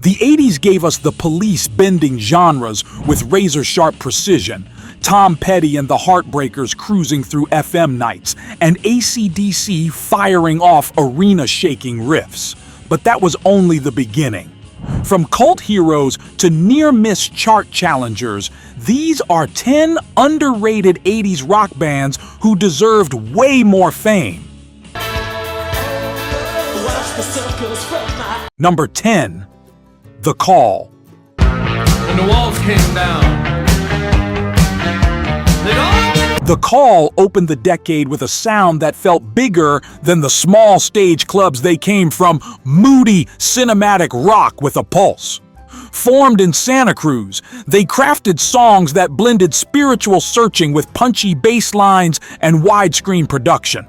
The 80s gave us the Police bending genres with razor-sharp precision, Tom Petty and the Heartbreakers cruising through FM nights, and AC/DC firing off arena-shaking riffs. But that was only the beginning. From cult heroes to near-miss chart challengers, these are 10 underrated 80s rock bands who deserved way more fame. Number 10. The Call. When the walls came down, The Call opened the decade with a sound that felt bigger than the small stage clubs they came from, moody, cinematic rock with a pulse. Formed in Santa Cruz, they crafted songs that blended spiritual searching with punchy bass lines and widescreen production.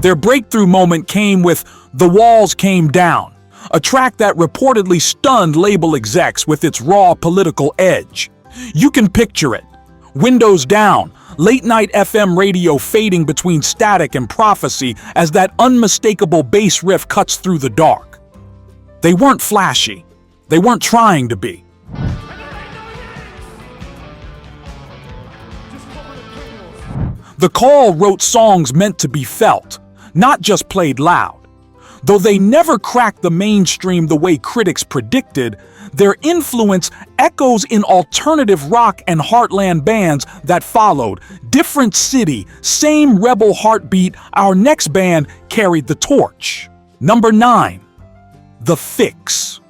Their breakthrough moment came with The Walls Came Down, a track that reportedly stunned label execs with its raw political edge. You can picture it. Windows down, late-night FM radio fading between static and prophecy as that unmistakable bass riff cuts through the dark. They weren't flashy. They weren't trying to be. The Call wrote songs meant to be felt, not just played loud. Though they never cracked the mainstream the way critics predicted, their influence echoes in alternative rock and heartland bands that followed. Different city, same rebel heartbeat, our next band carried the torch. Number 9. The Fixx.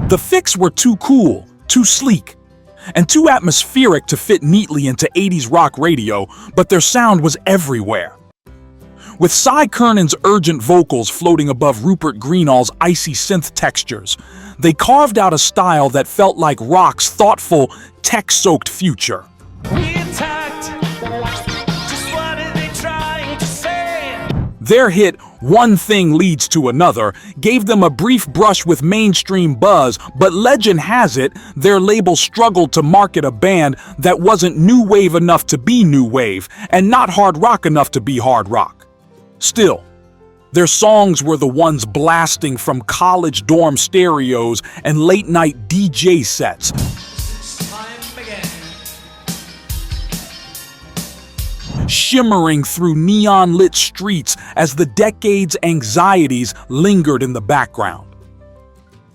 The Fixx were too cool, too sleek, and too atmospheric to fit neatly into 80s rock radio, but their sound was everywhere. With Cy Kernan's urgent vocals floating above Rupert Greenall's icy synth textures, they carved out a style that felt like rock's thoughtful, tech-soaked future. Their hit, One Thing Leads to Another, gave them a brief brush with mainstream buzz, but legend has it their label struggled to market a band that wasn't new wave enough to be new wave, and not hard rock enough to be hard rock. Still, their songs were the ones blasting from college dorm stereos and late-night DJ sets. Shimmering through neon-lit streets as the decade's anxieties lingered in the background.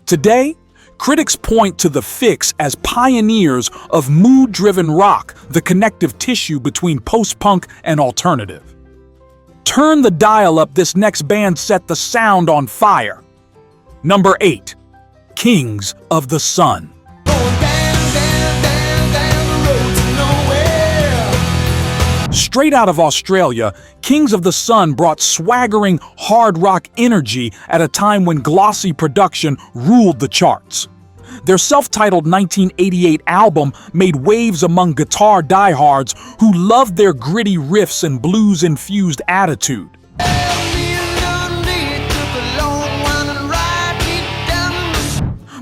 Today, critics point to the Fixx as pioneers of mood-driven rock, the connective tissue between post-punk and alternative. Turn the dial up, this next band set the sound on fire. Number 8. Kings of the Sun. Straight out of Australia, Kings of the Sun brought swaggering, hard rock energy at a time when glossy production ruled the charts. Their self-titled 1988 album made waves among guitar diehards who loved their gritty riffs and blues-infused attitude.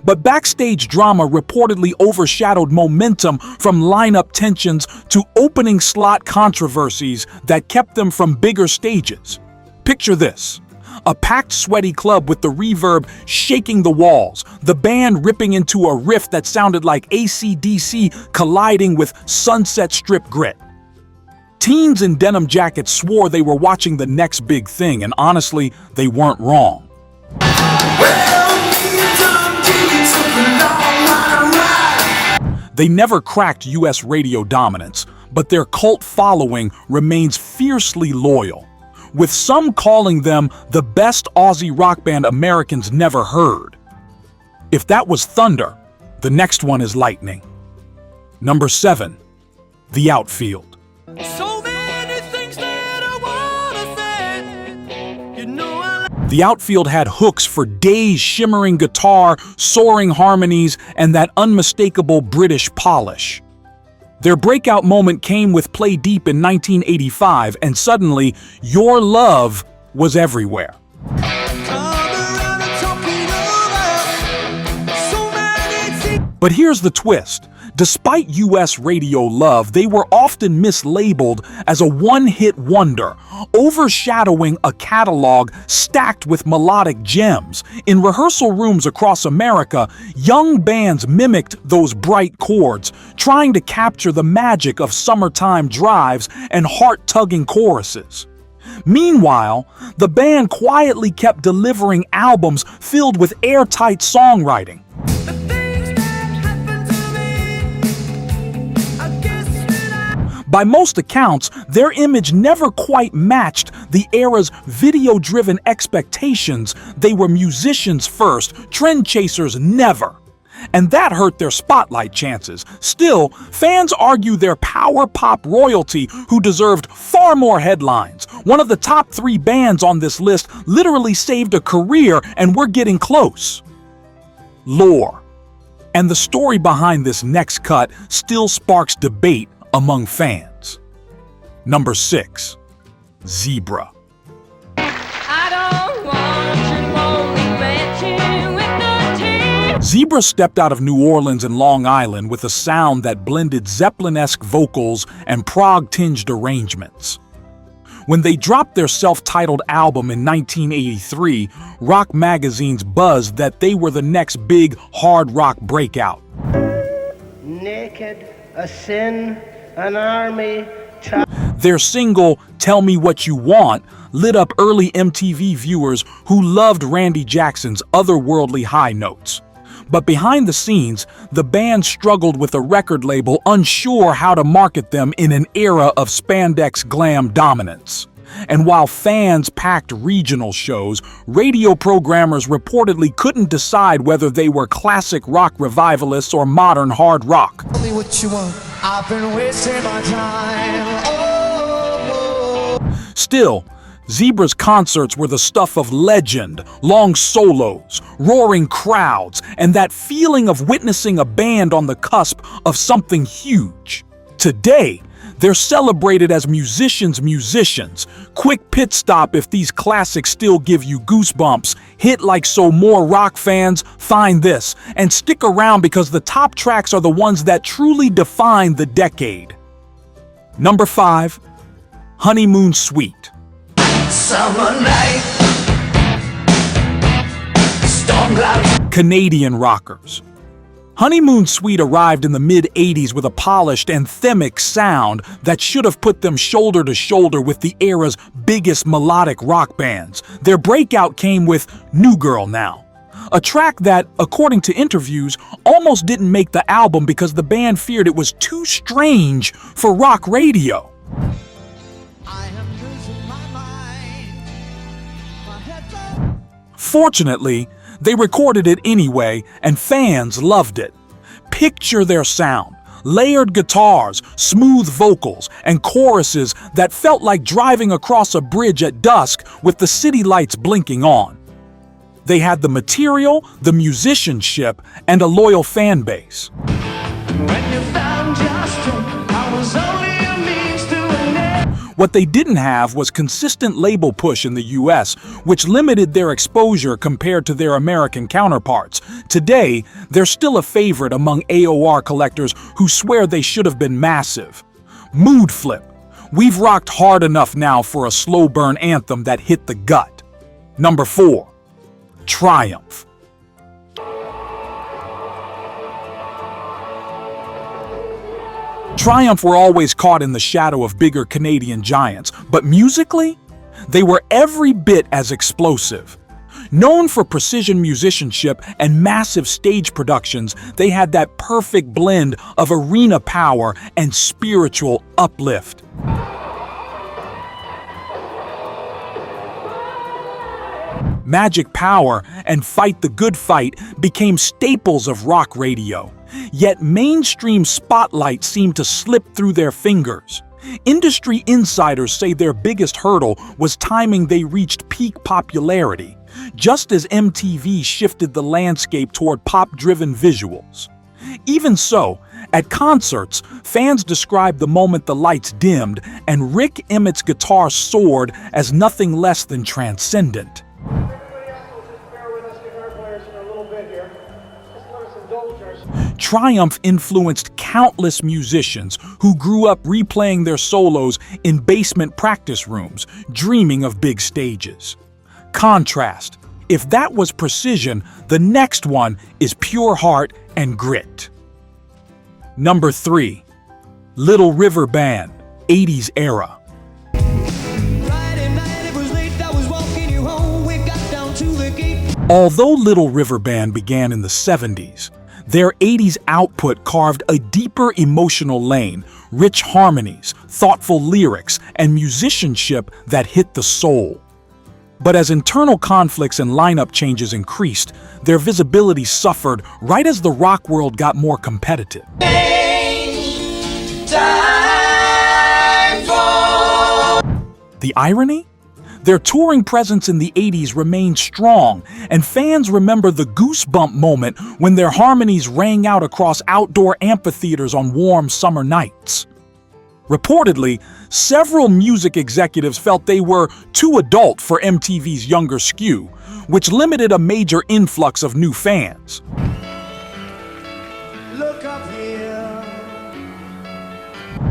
But backstage drama reportedly overshadowed momentum from lineup tensions to opening slot controversies that kept them from bigger stages. Picture this: a packed, sweaty club with the reverb shaking the walls, the band ripping into a riff that sounded like AC/DC colliding with Sunset Strip grit. Teens in denim jackets swore they were watching the next big thing, and honestly, they weren't wrong. They never cracked US radio dominance, but their cult following remains fiercely loyal, with some calling them the best Aussie rock band Americans never heard. If that was thunder, the next one is lightning. Number 7. The Outfield. The Outfield had hooks for days, shimmering guitar, soaring harmonies, and that unmistakable British polish. Their breakout moment came with Play Deep in 1985, and suddenly, Your Love was everywhere. But here's the twist. Despite US radio love, they were often mislabeled as a one-hit wonder, overshadowing a catalog stacked with melodic gems. In rehearsal rooms across America, young bands mimicked those bright chords, trying to capture the magic of summertime drives and heart-tugging choruses. Meanwhile, the band quietly kept delivering albums filled with airtight songwriting. By most accounts, their image never quite matched the era's video-driven expectations. They were musicians first, trend chasers never. And that hurt their spotlight chances. Still, fans argue they're power pop royalty who deserved far more headlines. One of the top 3 bands on this list literally saved a career, and we're getting close. Lore. And the story behind this next cut still sparks debate among fans. Number 6. Zebra. Zebra stepped out of New Orleans and Long Island with a sound that blended Zeppelin-esque vocals and prog-tinged arrangements. When they dropped their self-titled album in 1983, rock magazines buzzed that they were the next big hard rock breakout. Naked, a sin, an army. Their single, Tell Me What You Want, lit up early MTV viewers who loved Randy Jackson's otherworldly high notes. But behind the scenes, the band struggled with a record label unsure how to market them in an era of spandex glam dominance. And while fans packed regional shows, radio programmers reportedly couldn't decide whether they were classic rock revivalists or modern hard rock. Tell me what you want. I've been wasting my time. Still, Zebra's concerts were the stuff of legend, long solos, roaring crowds, and that feeling of witnessing a band on the cusp of something huge. Today, they're celebrated as musicians. Quick pit stop if these classics still give you goosebumps. Hit like so more rock fans, find this, and stick around because the top tracks are the ones that truly define the decade. Number 5. Honeymoon Suite. Summer night. Storm cloud. Canadian rockers. Honeymoon Suite arrived in the mid-'80s with a polished, anthemic sound that should have put them shoulder to shoulder with the era's biggest melodic rock bands. Their breakout came with New Girl Now, a track that, according to interviews, almost didn't make the album because the band feared it was too strange for rock radio. I am losing my mind. My head's up. Fortunately, they recorded it anyway, and fans loved it. Picture their sound. Layered guitars, smooth vocals, and choruses that felt like driving across a bridge at dusk with the city lights blinking on. They had the material, the musicianship, and a loyal fan base. When you found Justin, I was only a means to an end. What they didn't have was consistent label push in the US, which limited their exposure compared to their American counterparts. Today, they're still a favorite among AOR collectors who swear they should have been massive. Mood flip. We've rocked hard enough now for a slow burn anthem that hit the gut. Number 4. Triumph. Triumph were always caught in the shadow of bigger Canadian giants, but musically, they were every bit as explosive. Known for precision musicianship and massive stage productions, they had that perfect blend of arena power and spiritual uplift. Magic Power and Fight the Good Fight became staples of rock radio. Yet mainstream spotlight seemed to slip through their fingers. Industry insiders say their biggest hurdle was timing they reached peak popularity, just as MTV shifted the landscape toward pop-driven visuals. Even so, at concerts, fans described the moment the lights dimmed and Rick Emmett's guitar soared as nothing less than transcendent. Triumph influenced countless musicians who grew up replaying their solos in basement practice rooms, dreaming of big stages. Contrast. If that was precision, the next one is pure heart and grit. Number 3. Little River Band, 80s era. Although Little River Band began in the 70s, their 80s output carved a deeper emotional lane, rich harmonies, thoughtful lyrics, and musicianship that hit the soul. But as internal conflicts and lineup changes increased, their visibility suffered right as the rock world got more competitive. The irony? Their touring presence in the 80s remained strong, and fans remember the goosebump moment when their harmonies rang out across outdoor amphitheaters on warm summer nights. Reportedly, several music executives felt they were too adult for MTV's younger skew, which limited a major influx of new fans. Look up here.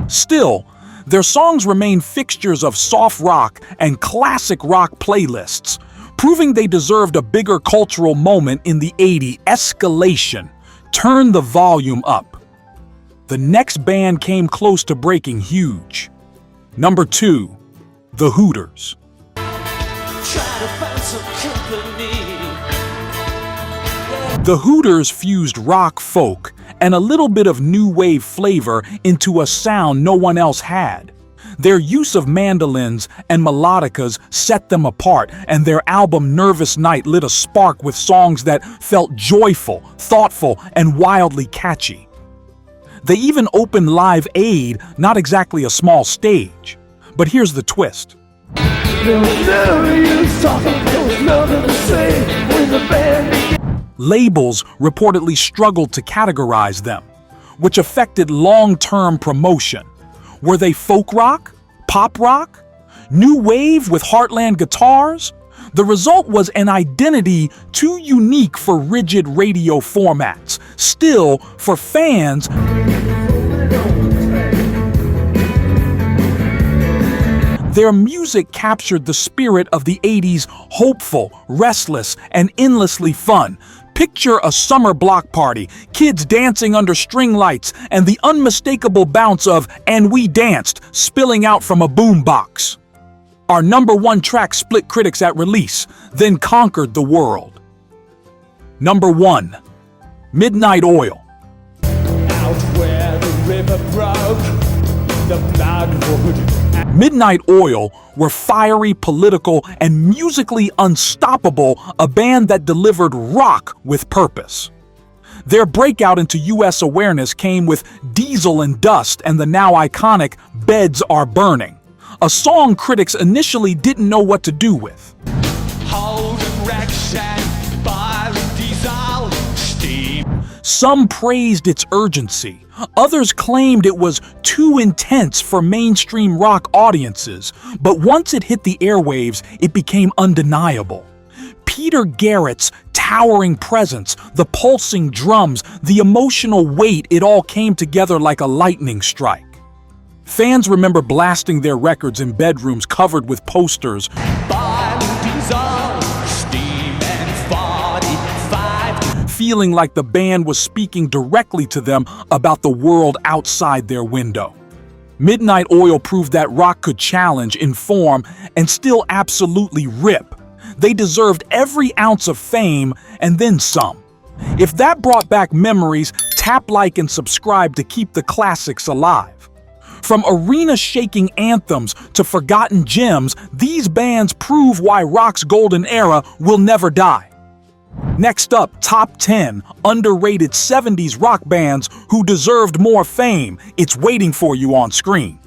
Still, their songs remain fixtures of soft rock and classic rock playlists, proving they deserved a bigger cultural moment in the 80s. Escalation. Turn the volume up. The next band came close to breaking huge. Number 2. The Hooters. The Hooters fused rock, folk, and a little bit of new wave flavor into a sound no one else had. Their use of mandolins and melodicas set them apart, and their album Nervous Night lit a spark with songs that felt joyful, thoughtful, and wildly catchy. They even opened Live Aid, not exactly a small stage. But here's the twist. Labels reportedly struggled to categorize them, which affected long-term promotion. Were they folk rock? Pop rock? New wave with heartland guitars? The result was an identity too unique for rigid radio formats. Still, for fans, their music captured the spirit of the 80s, hopeful, restless, and endlessly fun. Picture a summer block party, kids dancing under string lights, and the unmistakable bounce of "And We Danced" spilling out from a boombox. Our number 1 track split critics at release, then conquered the world. Number 1. Midnight Oil. Out where the river broke, the bloodwood. Midnight Oil were fiery, political, and musically unstoppable, a band that delivered rock with purpose. Their breakout into U.S. awareness came with Diesel and Dust and the now iconic Beds Are Burning, a song critics initially didn't know what to do with. Some praised its urgency. Others claimed it was too intense for mainstream rock audiences, but once it hit the airwaves, it became undeniable. Peter Garrett's towering presence, the pulsing drums, the emotional weight, it all came together like a lightning strike. Fans remember blasting their records in bedrooms covered with posters, feeling like the band was speaking directly to them about the world outside their window. Midnight Oil proved that rock could challenge, inform, and still absolutely rip. They deserved every ounce of fame and then some. If that brought back memories, tap like and subscribe to keep the classics alive. From arena-shaking anthems to forgotten gems, these bands prove why rock's golden era will never die. Next up, Top 10 Underrated 70s Rock Bands Who Deserved More Fame. It's waiting for you on screen.